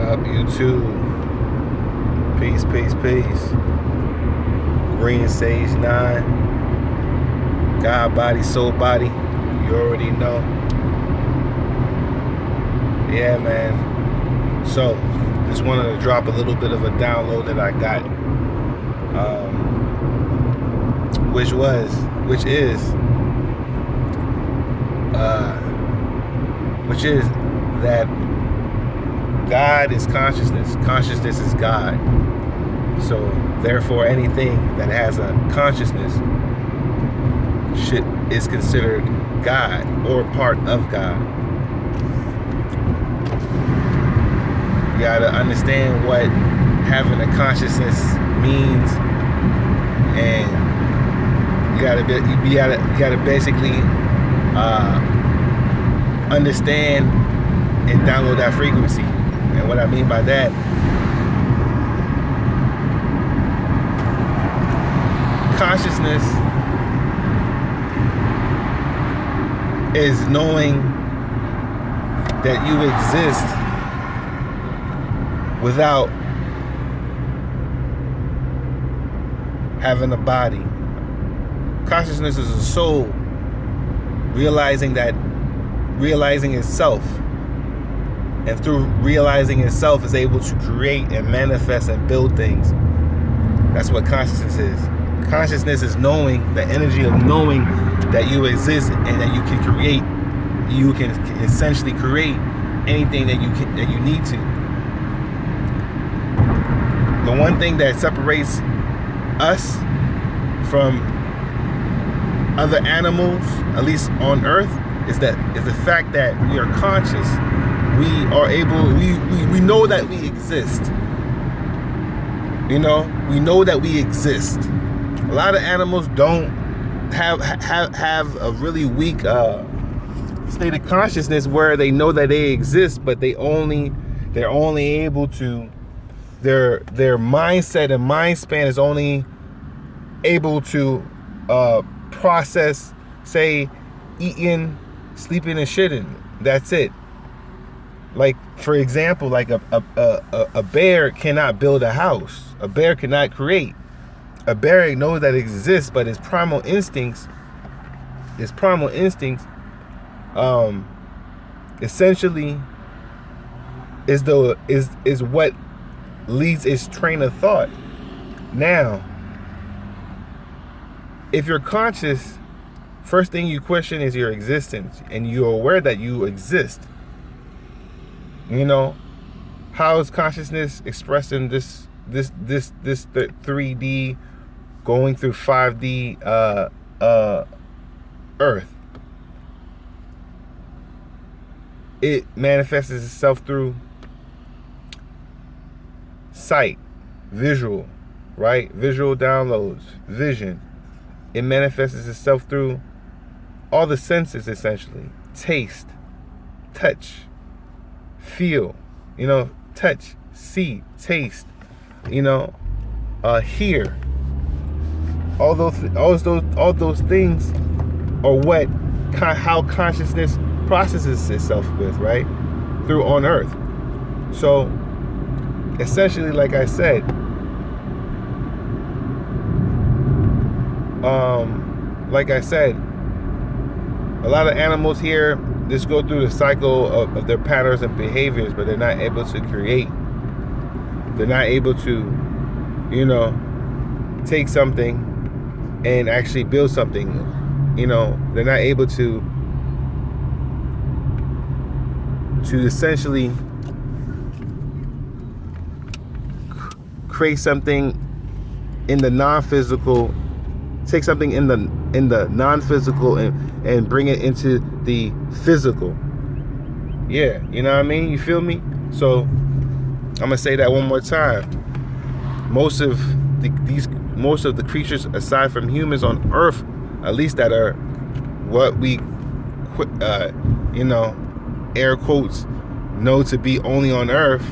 up, YouTube? Peace, peace, peace. Green Sage 9. God body, soul body. You already know. Yeah, man. So, just wanted to drop a little bit of a download that I got. Which is that God is consciousness. Consciousness is God. So therefore, anything that has a consciousness is considered God or part of God. You gotta understand what having a consciousness means, and you gotta basically understand and download that frequency. And what I mean by that, consciousness is knowing that you exist without having a body. Consciousness is a soul realizing itself, and through realizing itself is able to create and manifest and build things. That's what consciousness is. Consciousness is knowing, the energy of knowing that you exist and that you can create. You can essentially create anything that you need to. The one thing that separates us from other animals, at least on Earth, is the fact that we are conscious. We know that we exist. We know that we exist. A lot of animals don't have a really weak state of consciousness where they know that they exist, but they're only able to, their mindset and mind span is only able to process, say, eating, sleeping, and shitting. That's it. Like, for example, like a bear cannot build a house. A bear cannot create. A bear knows that it exists, but its primal instincts, essentially is what leads its train of thought. Now, if you're conscious, first thing you question is your existence, and you're aware that you exist. How is consciousness expressed in this 3D going through 5D Earth? It manifests itself through sight, visual, right? Visual downloads, vision. It manifests itself through all the senses, essentially. Taste, touch, feel, touch, see, taste, hear. All those things are how consciousness processes itself with, right? Through on Earth. So essentially, like I said, a lot of animals here just go through the cycle of their patterns and behaviors, but they're not able to create. They're not able to, take something and actually build something. They're not able to essentially create something in the non-physical, take something in the non-physical and bring it into the physical. Yeah, you know what I mean? You feel me? So I'm gonna say that one more time. Most of the creatures aside from humans on Earth, at least that are what we air quotes know to be only on Earth,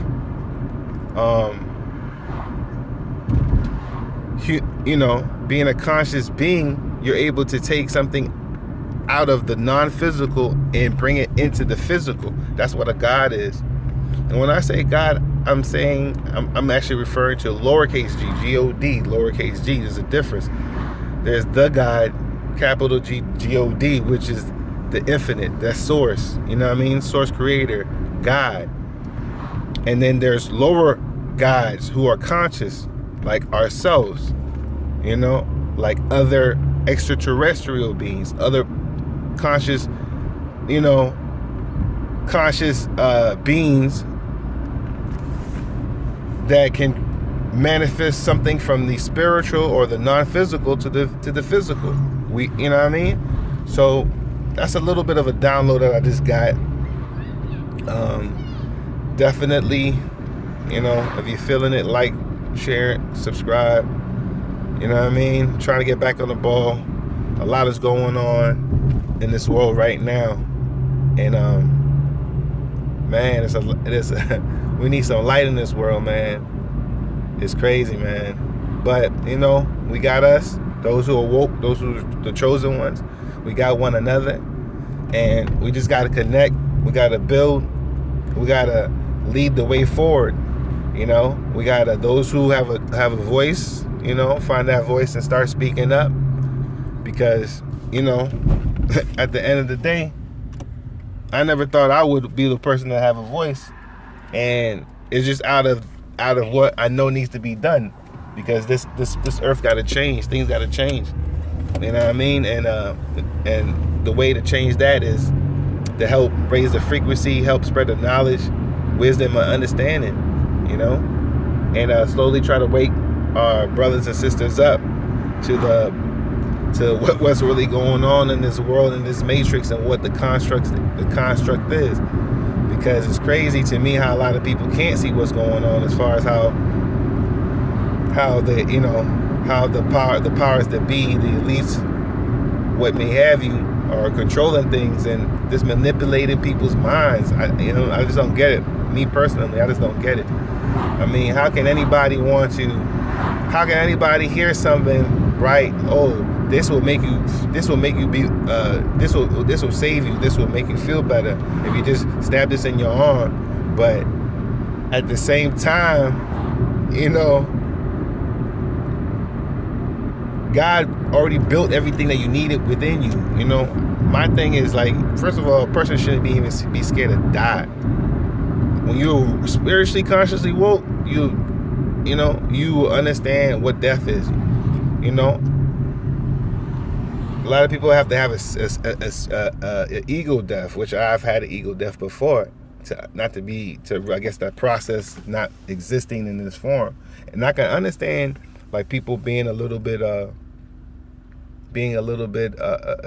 being a conscious being, you're able to take something out of the non-physical and bring it into the physical. That's what a god is. And when I say God, I'm saying I'm actually referring to lowercase g, G-O-D, lowercase g. There's a difference. There's the God, capital G, G-O-D, which is the infinite, that's source. You know what I mean? Source creator, God. And then there's lower gods who are conscious, like ourselves, you know, like other extraterrestrial beings, other conscious, you know, conscious beings that can manifest something from the spiritual or the non-physical to the physical. You know what I mean? So that's a little bit of a download that I just got. Definitely, you know, if you're feeling it, like, share it, subscribe. You know what I mean? Trying to get back on the ball. A lot is going on in this world right now, and man, we need some light in this world, man. It's crazy, man. But you know, we got us, those who are woke, those who are the chosen ones. We got one another, and we just got to connect. We got to build. We got to lead the way forward. You know, we got to, those who have a voice, you know, find that voice and start speaking up, because, you know, at the end of the day, I never thought I would be the person to have a voice, and it's just out of what I know needs to be done, because this earth got to change. Things got to change. You know what I mean? And the way to change that is to help raise the frequency, help spread the knowledge, wisdom, and understanding. You know, and slowly try to wake our brothers and sisters up to what's really going on in this world, in this matrix, and what the construct is. Because it's crazy to me how a lot of people can't see what's going on, as far as how the, you know, how the powers that be, the elites, what may have you, are controlling things and just manipulating people's minds. I just don't get it. Me personally, I just don't get it. I mean, how can anybody hear something, right? Oh, this will make you be, this will save you, this will make you feel better if you just stab this in your arm. But at the same time, you know, God already built everything that you needed within you. You know, my thing is, like, first of all, a person shouldn't be scared to die. When you're spiritually consciously woke, you understand what death is. You know, a lot of people have to have an ego death, which I've had an ego death before. I guess that process not existing in this form, and I can understand, like, people being a little bit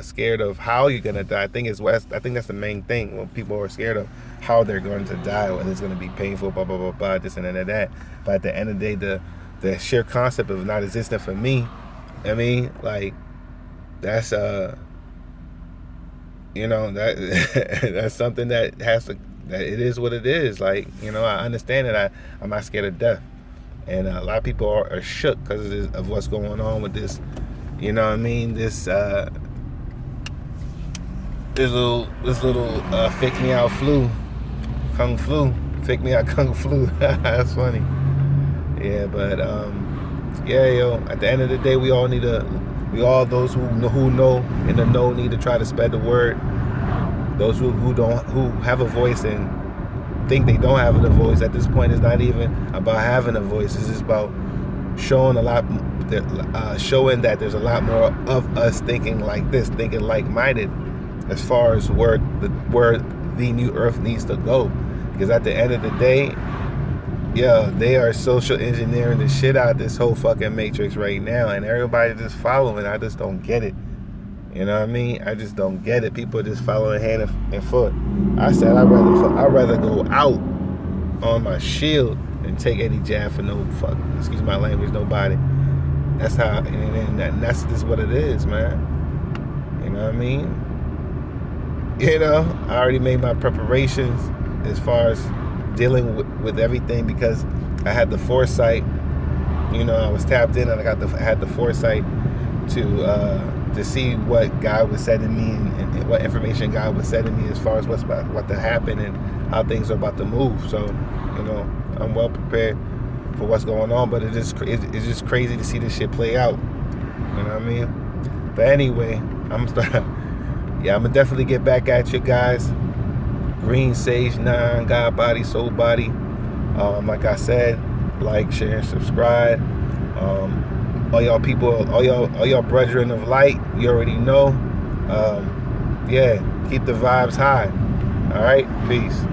scared of how you're gonna die. I think that's the main thing, when people are scared of how they're going to die, whether it's gonna be painful, blah blah blah blah, this and that. But at the end of the day, the sheer concept of not existing for me, I mean, like, that's you know, that that's something that it is what it is. Like, you know, I understand that I'm not scared of death, and a lot of people are shook because of what's going on with this. You know what I mean? This little fake me out kung flu. That's funny. Yeah, but at the end of the day, we all those who know in the know need to try to spread the word. Those who have a voice and think they don't have a voice, at this point, it's not even about having a voice. It's just about showing that there's a lot more of us thinking like this, thinking like-minded, as far as where the new earth needs to go. Because at the end of the day, yeah, they are social engineering the shit out of this whole fucking matrix right now, and everybody just following. I just don't get it. You know what I mean? I just don't get it. People are just following hand and foot. I said I'd rather go out on my shield than take any jab for no fuck, excuse my language, nobody. That's how, and that's just what it is, man. You know what I mean? You know, I already made my preparations as far as dealing with everything, because I had the foresight. You know, I was tapped in, and I had the foresight to to see what God was setting me and what information God was setting me as far as what's about what to happen and how things are about to move. So, you know, I'm well prepared for what's going on, but it's just crazy to see this shit play out. You know what I mean? But anyway, I'm gonna definitely get back at you guys. Green Sage 9, God Body, Soul Body. Like I said, like, share, and subscribe. All y'all people, all y'all brethren of light, you already know. Yeah, keep the vibes high. All right, peace.